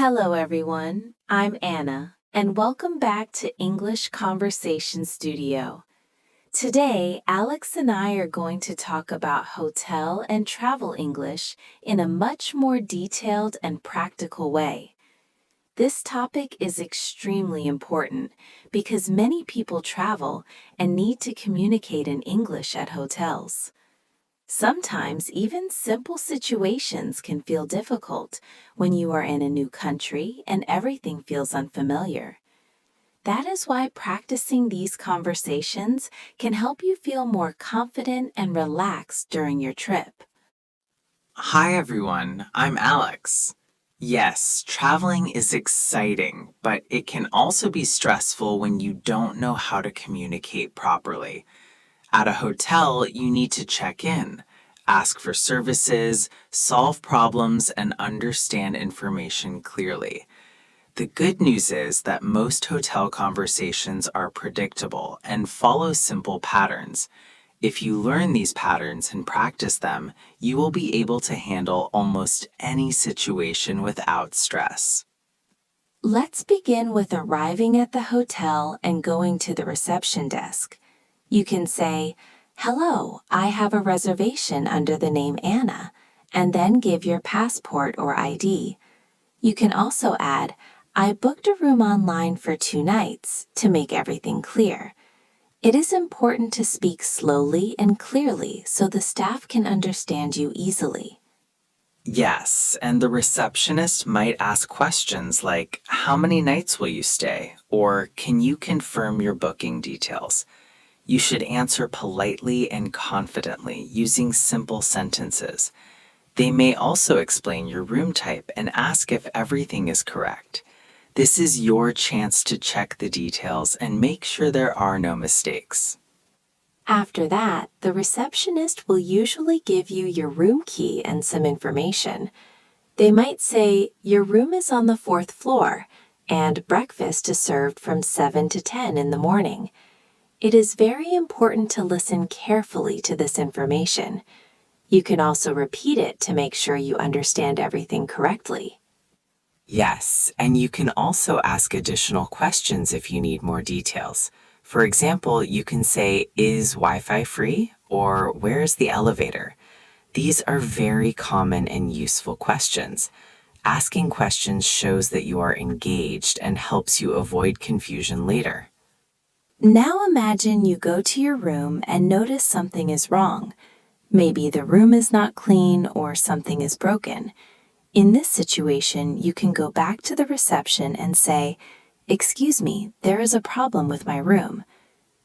Hello, everyone. I'm Anna, and welcome back to English Conversation Studio. Today, Alex and I are going to talk about hotel and travel English in a much more detailed and practical way. This topic is extremely important because many people travel and need to communicate in English at hotels. Sometimes even simple situations can feel difficult when you are in a new country and everything feels unfamiliar. That is why practicing these conversations can help you feel more confident and relaxed during your trip. Hi everyone, I'm Alex. Yes, traveling is exciting, but it can also be stressful when you don't know how to communicate properly. At a hotel, you need to check in, ask for services, solve problems, and understand information clearly. The good news is that most hotel conversations are predictable and follow simple patterns. If you learn these patterns and practice them, you will be able to handle almost any situation without stress. Let's begin with arriving at the hotel and going to the reception desk. You can say, "Hello, I have a reservation under the name Anna," and then give your passport or ID. You can also add, "I booked a room online for 2 nights," to make everything clear. It is important to speak slowly and clearly so the staff can understand you easily. Yes, and the receptionist might ask questions like, "How many nights will you stay?" or "Can you confirm your booking details?" You should answer politely and confidently using simple sentences. They may also explain your room type and ask if everything is correct. This is your chance to check the details and make sure there are no mistakes. After that, the receptionist will usually give you your room key and some information. They might say, "Your room is on the 4th floor, and breakfast is served from 7 to 10 in the morning." It is very important to listen carefully to this information. You can also repeat it to make sure you understand everything correctly. Yes, and you can also ask additional questions if you need more details. For example, you can say, "Is Wi-Fi free?" or "Where's the elevator?" These are very common and useful questions. Asking questions shows that you are engaged and helps you avoid confusion later. Now imagine you go to your room and notice something is wrong. Maybe the room is not clean or something is broken. In this situation, you can go back to the reception and say, "Excuse me, there is a problem with my room."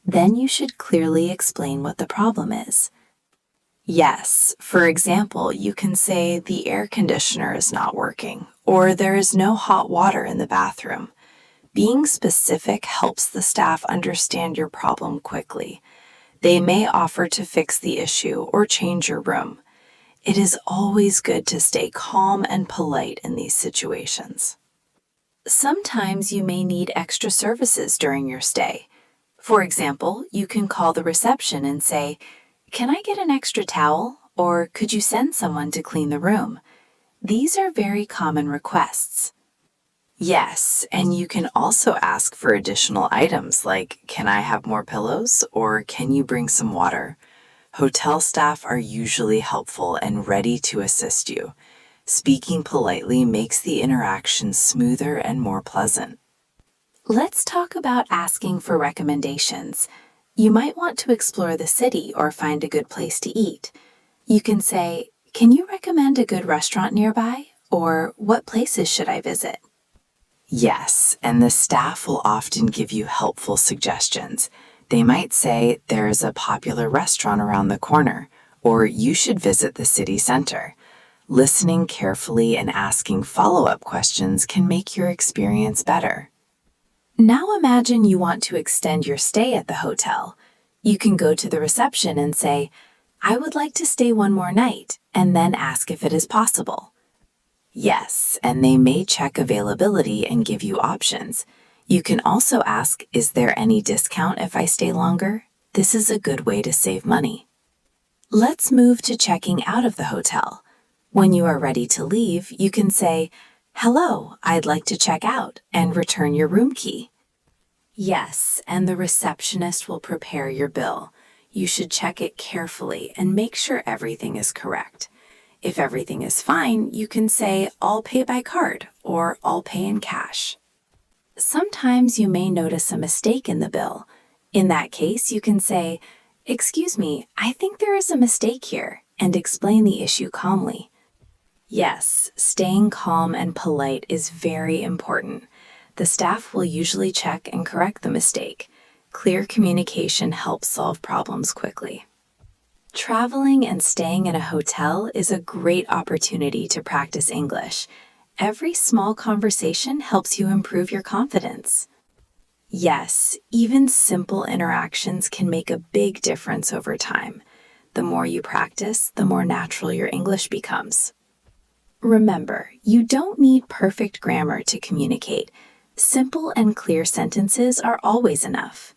Then you should clearly explain what the problem is. Yes, for example, you can say the air conditioner is not working, or there is no hot water in the bathroom. Being specific helps the staff understand your problem quickly. They may offer to fix the issue or change your room. It is always good to stay calm and polite in these situations. Sometimes you may need extra services during your stay. For example, you can call the reception and say, "Can I get an extra towel?" or "Could you send someone to clean the room?" These are very common requests. Yes, and you can also ask for additional items like, "Can I have more pillows?" or "Can you bring some water?" Hotel staff are usually helpful and ready to assist you. Speaking politely makes the interaction smoother and more pleasant. Let's talk about asking for recommendations. You might want to explore the city or find a good place to eat. You can say, "Can you recommend a good restaurant nearby?" or "What places should I visit?" Yes, and the staff will often give you helpful suggestions. They might say, "There is a popular restaurant around the corner," or "You should visit the city center." Listening carefully and asking follow-up questions can make your experience better. Now imagine you want to extend your stay at the hotel. You can go to the reception and say, "I would like to stay one more night," and then ask if it is possible. Yes, and they may check availability and give you options. You can also ask, "Is there any discount if I stay longer?" This is a good way to save money. Let's move to checking out of the hotel. When you are ready to leave, you can say, "Hello, I'd like to check out," and return your room key. Yes, and the receptionist will prepare your bill. You should check it carefully and make sure everything is correct. If everything is fine, you can say, "I'll pay by card," or "I'll pay in cash." Sometimes you may notice a mistake in the bill. In that case, you can say, "Excuse me, I think there is a mistake here," and explain the issue calmly. Yes, staying calm and polite is very important. The staff will usually check and correct the mistake. Clear communication helps solve problems quickly. Traveling and staying in a hotel is a great opportunity to practice English. Every small conversation helps you improve your confidence. Yes, even simple interactions can make a big difference over time. The more you practice, the more natural your English becomes. Remember, you don't need perfect grammar to communicate. Simple and clear sentences are always enough.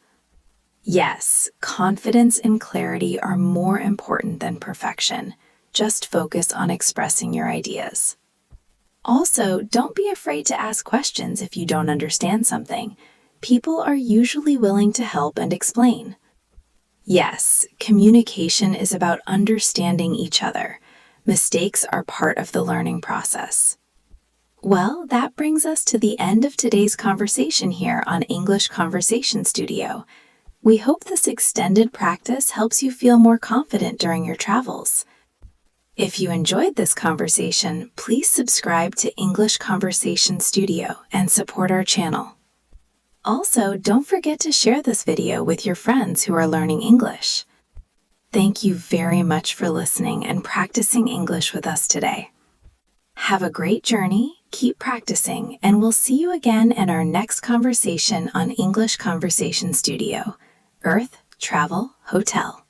Yes, confidence and clarity are more important than perfection. Just focus on expressing your ideas. Also, don't be afraid to ask questions if you don't understand something. People are usually willing to help and explain. Yes, communication is about understanding each other. Mistakes are part of the learning process. Well, that brings us to the end of today's conversation here on English Conversation Studio. We hope this extended practice helps you feel more confident during your travels. If you enjoyed this conversation, please subscribe to English Conversation Studio and support our channel. Also, don't forget to share this video with your friends who are learning English. Thank you very much for listening and practicing English with us today. Have a great journey, keep practicing, and we'll see you again in our next conversation on English Conversation Studio. Earth, Travel, Hotel.